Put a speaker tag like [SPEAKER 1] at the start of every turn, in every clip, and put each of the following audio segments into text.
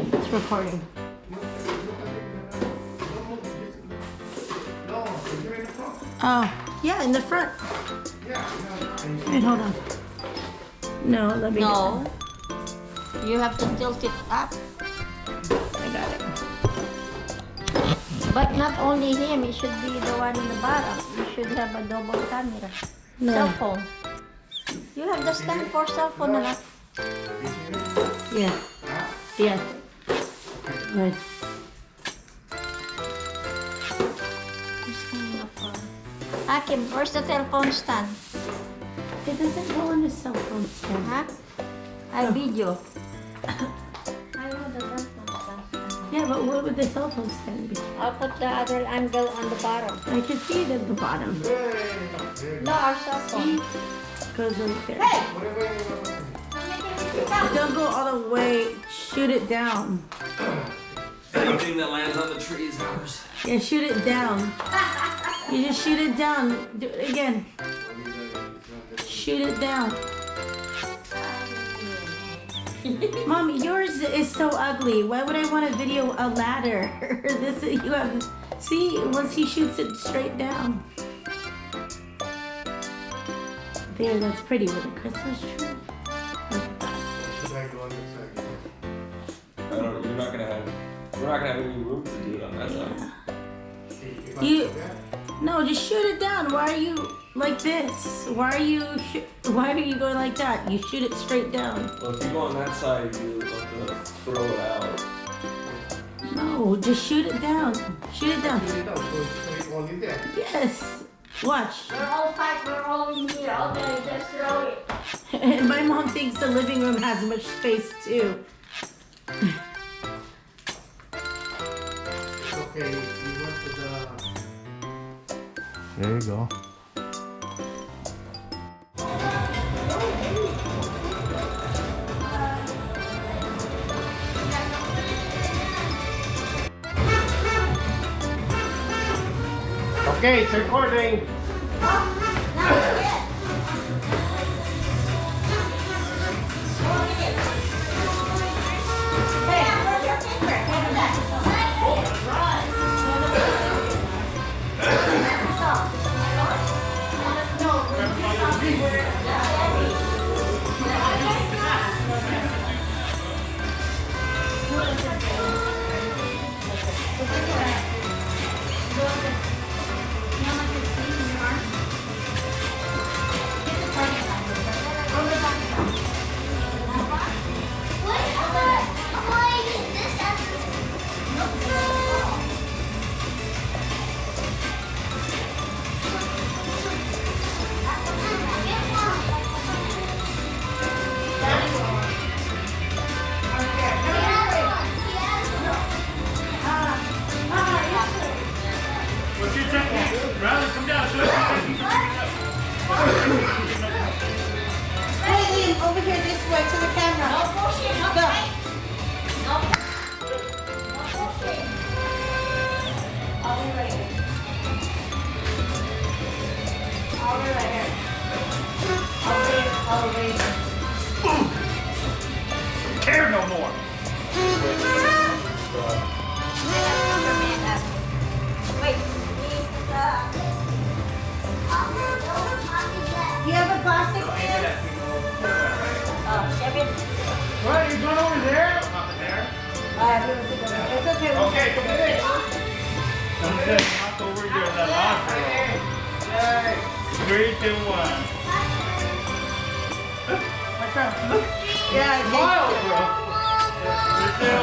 [SPEAKER 1] It's recording. Oh, yeah, in the front. Wait, hold on. No, let me.
[SPEAKER 2] No. You have to tilt it up.
[SPEAKER 1] I got it.
[SPEAKER 2] But not only him, it should be the one in the bottom. You should have a double camera.
[SPEAKER 1] No.
[SPEAKER 2] Cell phone. You have the stand for cell phone, anak.
[SPEAKER 1] Yeah. Yes. Good.
[SPEAKER 2] Hakim, where's the telephone stand?
[SPEAKER 1] It doesn't go on the cell phone stand.
[SPEAKER 2] Huh? I video. I know the telephone stand.
[SPEAKER 1] Yeah, but what would the cell phone stand be?
[SPEAKER 2] I'll put the other angle on the bottom.
[SPEAKER 1] I can see it at the bottom.
[SPEAKER 2] No, our cell phone.
[SPEAKER 1] Goes right there.
[SPEAKER 2] Hey!
[SPEAKER 1] Don't go all the way. Shoot it down.
[SPEAKER 3] Anything that lands on the tree is ours.
[SPEAKER 1] Yeah, shoot it down. You just shoot it down. Do it again. Shoot it down. Mom, yours is so ugly. Why would I want to video a ladder? This you have. See, once he shoots it straight down. There, that's pretty with a Christmas tree.
[SPEAKER 3] We're not gonna have any room to do it on that side.
[SPEAKER 1] No, just shoot it down. Why are you like this? Why are you going like that? You shoot it straight down.
[SPEAKER 3] Well, if you go on that side, you have to throw it out.
[SPEAKER 1] No, just shoot it down. Shoot it down. Yes. Watch.
[SPEAKER 2] We're all packed, we're all in here. Okay, just throw it.
[SPEAKER 1] And my mom thinks the living room has much space too.
[SPEAKER 4] Okay, you went to the... There you go. Okay, it's recording.
[SPEAKER 1] Hey, Liam, over here this way to the camera.
[SPEAKER 2] No pushing, no
[SPEAKER 1] Go.
[SPEAKER 2] pushing. No pushing. I'll be right here. I'll be right here. I'll be
[SPEAKER 4] Care no more.
[SPEAKER 2] Wait.
[SPEAKER 1] Do you have a plastic can?
[SPEAKER 2] Kevin.
[SPEAKER 4] What, are you going over there? Not there.
[SPEAKER 1] It's okay.
[SPEAKER 4] Okay, come in. Come in. Knock over here on that last row. 3, 2, 1.
[SPEAKER 1] Yeah, I
[SPEAKER 4] Smile, bro. 3,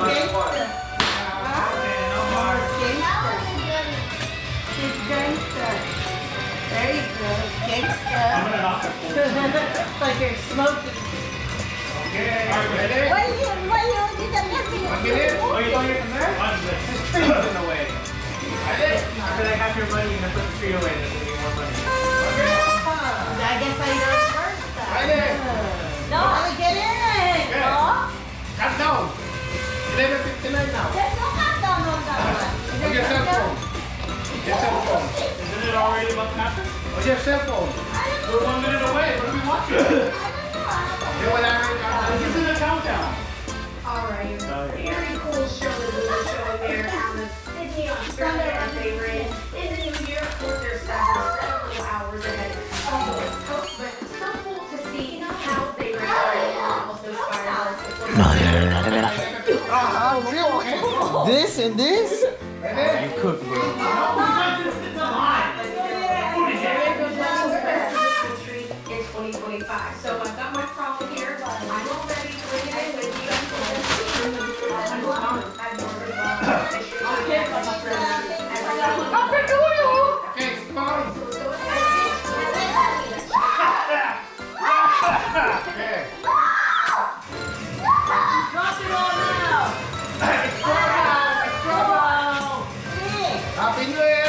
[SPEAKER 4] 2, 1.
[SPEAKER 1] She's gangster. There you go, gangster.
[SPEAKER 4] I'm gonna knock it for you.
[SPEAKER 1] It's like you're smoking.
[SPEAKER 4] Okay. Alright, ready?
[SPEAKER 2] Why you did that?
[SPEAKER 4] Get in. Oh, you going from there? This tree's in the way. I did. After I have your money, you can put the tree away. There's gonna be more money. Okay.
[SPEAKER 1] I guess I know it first.
[SPEAKER 4] Right there.
[SPEAKER 2] No.
[SPEAKER 1] Get in.
[SPEAKER 4] Okay. Cut down. 11:59 now.
[SPEAKER 2] There's no countdown on that one.
[SPEAKER 4] On your cell phone. Your cell phone.
[SPEAKER 5] Isn't it already about to happen?
[SPEAKER 4] On your cell phone.
[SPEAKER 5] We're 1 minute away. What are we watching?
[SPEAKER 2] I don't know.
[SPEAKER 4] You want to
[SPEAKER 5] This isn't a countdown.
[SPEAKER 6] Alright, very cool show that we were showing there on the Disney on Sunday, our favorite. In the new year, of course, there's several hours ahead of the West Coast, but so cool to see how they recreate all of those fireworks.
[SPEAKER 7] This and this? You cook, bro.
[SPEAKER 6] In 2025. So I've got my problem here. I'm all ready to bring it in with you.
[SPEAKER 7] Happy New Year!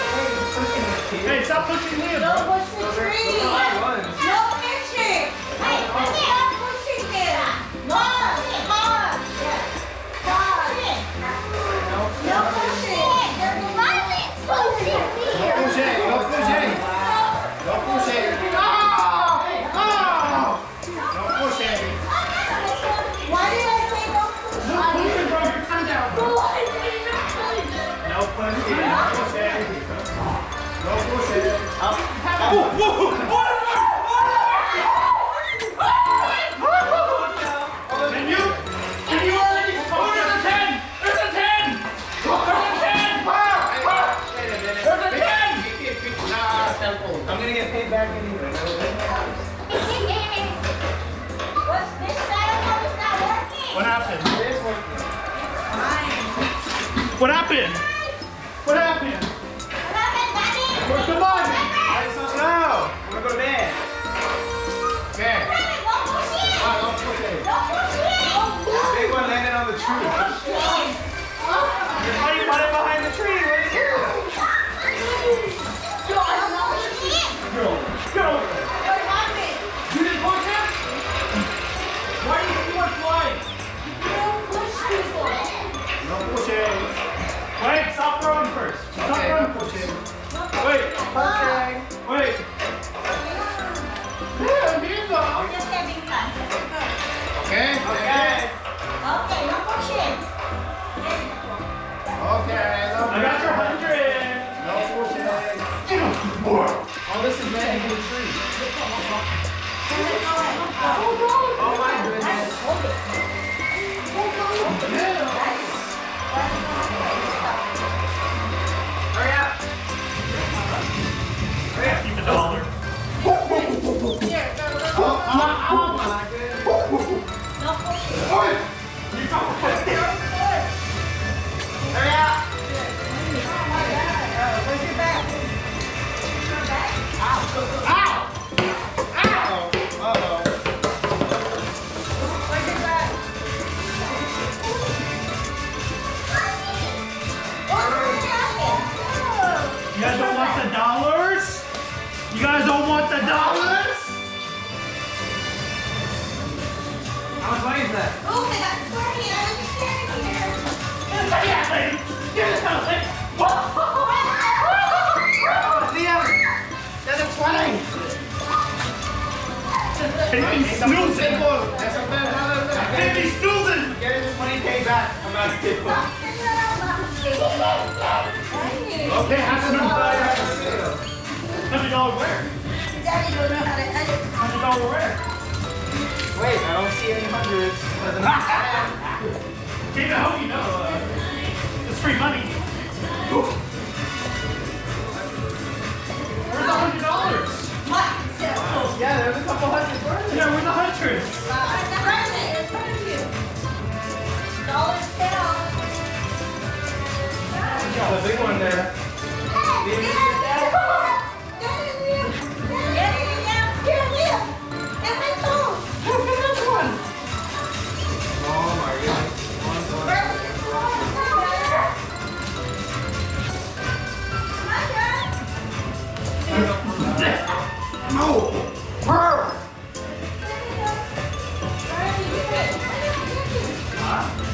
[SPEAKER 5] Hey, stop pushing me, bro.
[SPEAKER 2] Don't push the tree. No pushing. Hey, stop pushing it. Mom. No pushing. Why did I say no pushing?
[SPEAKER 5] No pushing, bro. Your tongue down, bro. No pushing. Can you already? Oh, there's a 10! There's a 10! There's a 10!
[SPEAKER 4] I'm gonna get paid back anyway.
[SPEAKER 2] What's this dialogue is not working?
[SPEAKER 5] What happened?
[SPEAKER 4] This working.
[SPEAKER 5] What happened? What happened?
[SPEAKER 4] Well, come on! Alright, so slow. I'm gonna go to bed. Okay. Big one landed on the tree. Why are you running behind the tree? What is it?
[SPEAKER 5] Go! You didn't push him? Why do you think you were flying?
[SPEAKER 4] No pushing.
[SPEAKER 5] Wait, stop throwing first. Stop
[SPEAKER 4] Okay,
[SPEAKER 5] throwing
[SPEAKER 4] no
[SPEAKER 5] first.
[SPEAKER 4] pushing.
[SPEAKER 5] Wait,
[SPEAKER 4] Pushing.
[SPEAKER 5] wait.
[SPEAKER 4] Okay. Okay. Okay.
[SPEAKER 5] I got your 100.
[SPEAKER 4] No pushing. Oh, this is landing in the tree. Oh my goodness. Hurry up.
[SPEAKER 5] Keep the dollar.
[SPEAKER 4] Oh my goodness. Hurry up.
[SPEAKER 5] You guys don't want the dollars? You guys don't want the dollars?
[SPEAKER 4] How much money is that? Liam, there's a 20.
[SPEAKER 5] He's snoozing.
[SPEAKER 4] That's a bad dollar.
[SPEAKER 5] He's snoozing.
[SPEAKER 4] Get his 20K back. I'm not kidding.
[SPEAKER 5] Okay, have some $100 where? $100 where?
[SPEAKER 4] Wait, I don't see any hundreds. Doesn't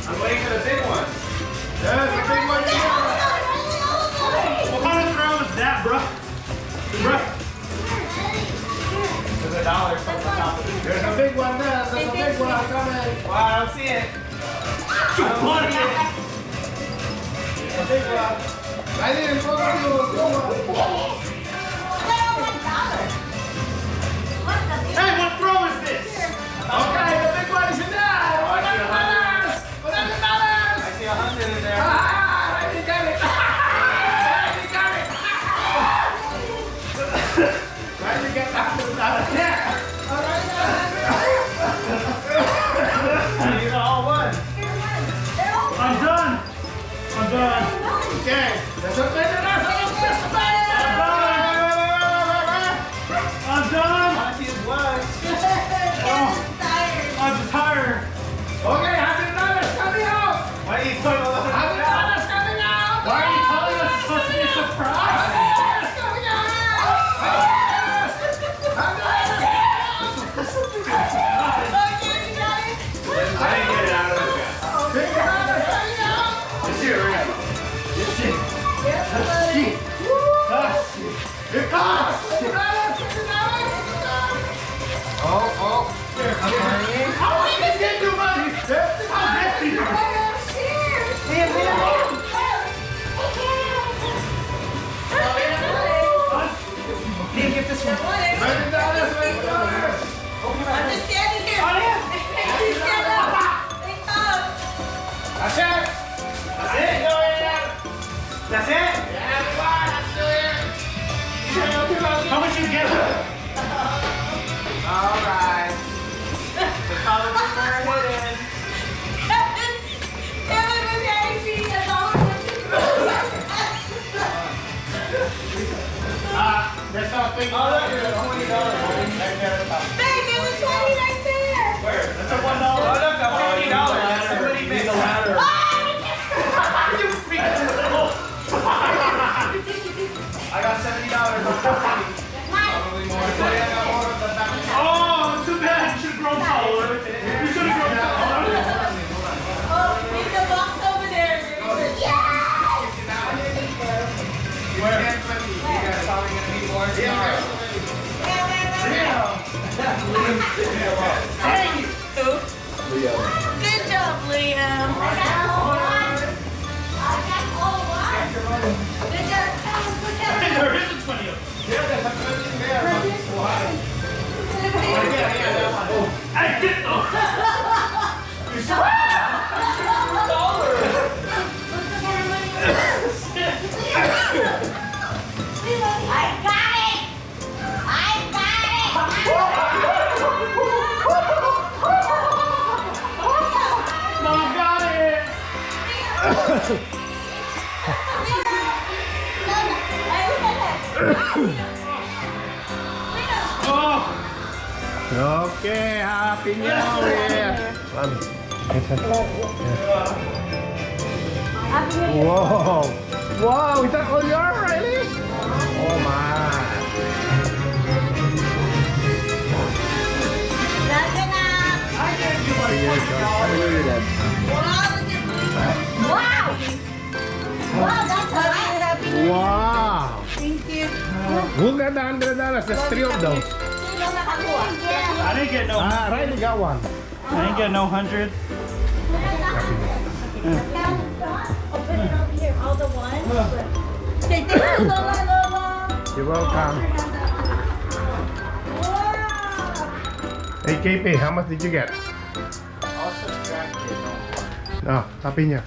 [SPEAKER 4] I'm waiting for the big one.
[SPEAKER 7] Yeah, the big one.
[SPEAKER 5] What kind of throw is that, bro? Bro.
[SPEAKER 4] There's a dollar from the top of it.
[SPEAKER 7] There's a big one there. There's a big one coming.
[SPEAKER 4] Wow, I don't see it.
[SPEAKER 5] Money.
[SPEAKER 7] A big one. I didn't go to
[SPEAKER 5] Hey, what throw is this?
[SPEAKER 7] Okay, the big one is in there. $100. $100.
[SPEAKER 4] I see 100 in there.
[SPEAKER 7] Ah, I didn't get it. I didn't get it. I didn't get the $100. Yeah.
[SPEAKER 4] You got all one.
[SPEAKER 5] I'm done. I'm done.
[SPEAKER 7] Okay, there's a big one.
[SPEAKER 5] I'm done.
[SPEAKER 4] I see is one.
[SPEAKER 5] I'm just tired.
[SPEAKER 7] Okay, $100 coming out.
[SPEAKER 4] Why are you putting all the
[SPEAKER 7] $100 coming out.
[SPEAKER 5] Why are you telling us it's supposed to be a surprise?
[SPEAKER 7] $100 coming out.
[SPEAKER 4] I didn't get it out of the guy.
[SPEAKER 7] $50 coming out.
[SPEAKER 4] This year, right?
[SPEAKER 7] Here comes. Oh. I'm trying.
[SPEAKER 5] How are you gonna get your money? How dare you?
[SPEAKER 1] Hey, get this one.
[SPEAKER 7] $100.
[SPEAKER 2] I'm just standing here. You stand up. They come.
[SPEAKER 7] That's it.
[SPEAKER 4] That's it? That's it?
[SPEAKER 7] Yeah, everyone, let's do it.
[SPEAKER 5] How much you get?
[SPEAKER 7] All right.
[SPEAKER 4] The collar was very hidden.
[SPEAKER 2] Kevin was angry. That's all
[SPEAKER 7] There's something.
[SPEAKER 4] Oh, look, there's a $20 one.
[SPEAKER 2] Babe, it was 20 right there.
[SPEAKER 4] Where? That's a $1. Oh, look, a $50. That's somebody missed. The ladder.
[SPEAKER 5] You freaking little.
[SPEAKER 4] I got $70 on probably more. I got more of the back.
[SPEAKER 5] Oh, too bad. You should have grown taller. You should have grown taller.
[SPEAKER 2] Oh, leave the box over there.
[SPEAKER 4] There's probably going to be more tomorrow.
[SPEAKER 2] Thank you. Good job, Liam. I got all one. Good job. Good job.
[SPEAKER 5] There is a 20 of them. I get those.
[SPEAKER 2] I got it. I
[SPEAKER 5] Mom got it. Oh.
[SPEAKER 7] Okay, happy New Year. Whoa. Wow, is that all yours, really? Oh my. Wow.
[SPEAKER 2] Thank you.
[SPEAKER 7] Who got the $100? There's 3 of those.
[SPEAKER 2] Sino nakakuha?
[SPEAKER 5] I didn't get no.
[SPEAKER 7] Riley got one.
[SPEAKER 5] I didn't get no 100.
[SPEAKER 2] Open it over here. All the ones. Say thank you, Lola, Lola.
[SPEAKER 7] You're welcome.
[SPEAKER 2] Wow.
[SPEAKER 7] Hey KP, how much did you get?
[SPEAKER 4] I'll subtract it.
[SPEAKER 7] No, sabi niya.